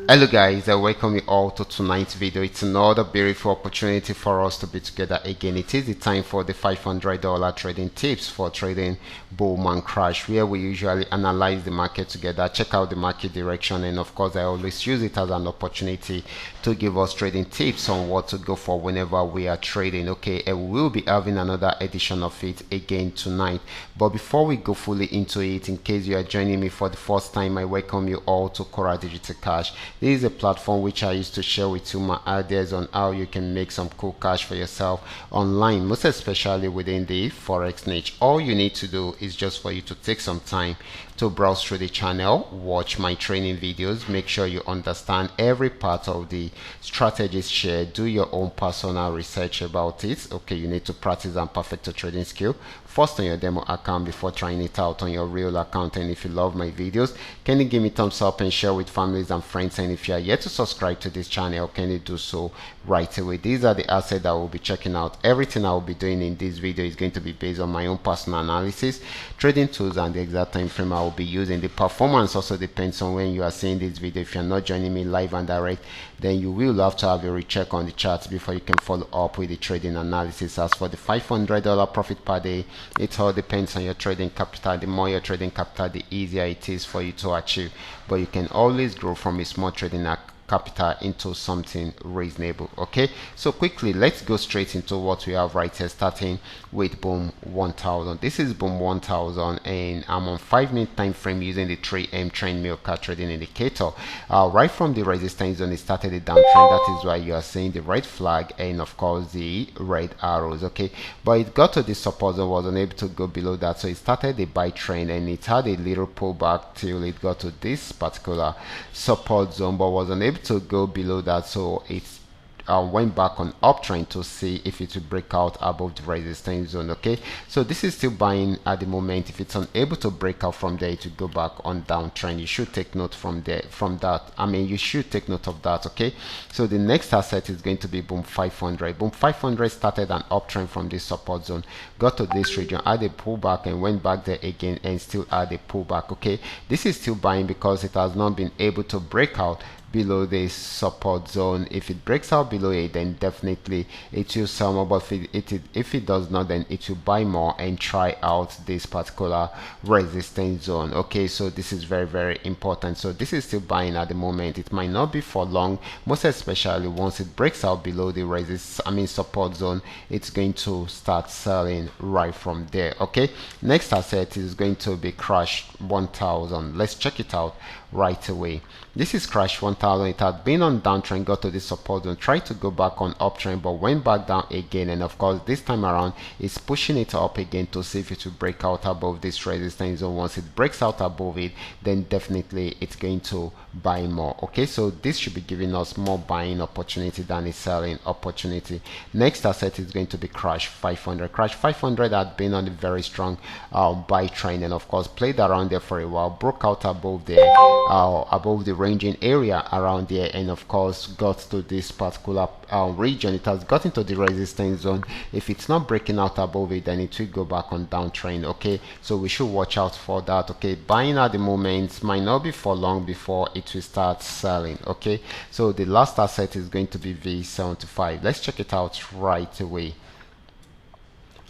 Hello guys, I welcome you all to tonight's video. It's another beautiful opportunity for us to be together again. It is the time for the $500 trading tips for trading boom and crash, where we usually analyze the market together, check out the market direction, and of course I always use it as an opportunity to give us trading tips on what to go for whenever we are trading. Okay, and we will be having another edition of it again tonight. But before we go fully into it, in case you are joining me for the first time, I welcome you all to Qora Digital Cash. This is a platform which I used to share with you my ideas on how you can make some cool cash for yourself online, most especially within the forex niche. All you need to do is just for you to take some time to browse through the channel, watch my training videos, make sure you understand every part of the strategies shared, do your own personal research about it. Okay, you need to practice and perfect your trading skill first on your demo account before trying it out on your real account. And if you love my videos, can you give me thumbs up and share with families and friends? And if you are yet to subscribe to this channel, can you do so right away? These are the assets that we'll be checking out. Everything I will be doing in this video is going to be based on my own personal analysis, trading tools, and the exact time frame I will be using. The performance also depends on when you are seeing this video. If you're not joining me live and direct, then you will have to have a recheck on the charts before you can follow up with the trading analysis. As for the $500 profit per day, it all depends on your trading capital. The more your trading capital, the easier it is for you to achieve, but you can always grow from a small trading capital into something reasonable. Okay, so quickly let's go straight into what we have right here, starting with boom 1000. This is boom 1000 and I'm on 5-minute time frame using the 3M trend milk trading indicator. Right from the resistance zone, it started a downtrend. That is why you are seeing the red flag and of course the red arrows. Okay, but it got to this support zone, was unable to go below that, so it started a buy trend and it had a little pullback till it got to this particular support zone, but was unable to go below that, so it's went back on uptrend to see if it will break out above the resistance zone. Okay, so this is still buying at the moment. If it's unable to break out from there, it will go back on downtrend. You should take note from that. I mean, you should take note of that. Okay, so the next asset is going to be boom 500. Boom 500 started an uptrend from this support zone, got to this region, had a pullback and went back there again and still had a pullback. Okay, this is still buying because it has not been able to break out below this support zone. If it breaks out below it, then definitely it will sell more, but if it does not, then it will buy more and try out this particular resistance zone. Okay, so this is very important. So this is still buying at the moment. It might not be for long, most especially once it breaks out below the support zone, it's going to start selling right from there. Okay, next asset is going to be crash 1000. Let's check it out right away. This is crash 1000. It had been on downtrend, got to this support zone, tried to go back on uptrend, but went back down again, and of course this time around it's pushing it up again to see if it will break out above this resistance zone. Once it breaks out above it, then definitely it's going to buy more. Okay, so this should be giving us more buying opportunity than a selling opportunity. Next asset is going to be crash 500. Crash 500 had been on a very strong buy trend, and of course played around there for a while, broke out above there, above the ranging area around there, and of course got to this particular region. It has got into the resistance zone. If it's not breaking out above it, then it will go back on downtrend. Okay, so we should watch out for that. Okay, buying at the moment might not be for long before it will start selling. Okay, so the last asset is going to be V75. Let's check it out right away.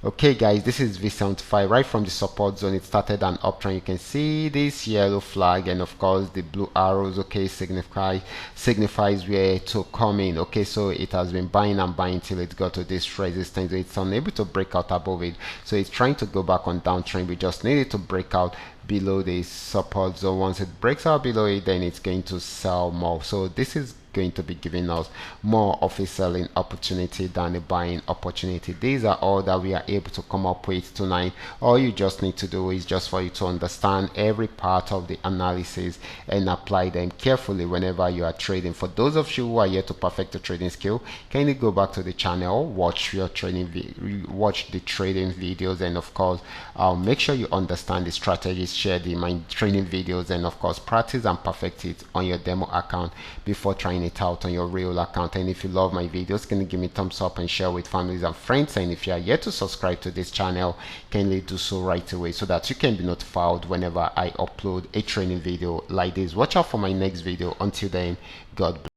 Okay guys, this is V75. Right from the support zone, it started an uptrend. You can see this yellow flag and of course the blue arrows. Okay, signifies where to come in. Okay, so it has been buying and buying till it got to this resistance. It's unable to break out above it, so it's trying to go back on downtrend. We just need it to break out below this support zone. Once it breaks out below it, then it's going to sell more. So this is going to be giving us more of a selling opportunity than a buying opportunity. These are all that we are able to come up with tonight. All you just need to do is just for you to understand every part of the analysis and apply them carefully whenever you are trading. For those of you who are yet to perfect the trading skill, can you go back to the channel, watch the trading videos, and of course make sure you understand the strategies shared in my training videos, and of course practice and perfect it on your demo account before trying trying it out on your real account. And if you love my videos, can you give me thumbs up and share with families and friends? And if you are yet to subscribe to this channel, kindly do so right away so that you can be notified whenever I upload a training video like this. Watch out for my next video. Until then, God bless.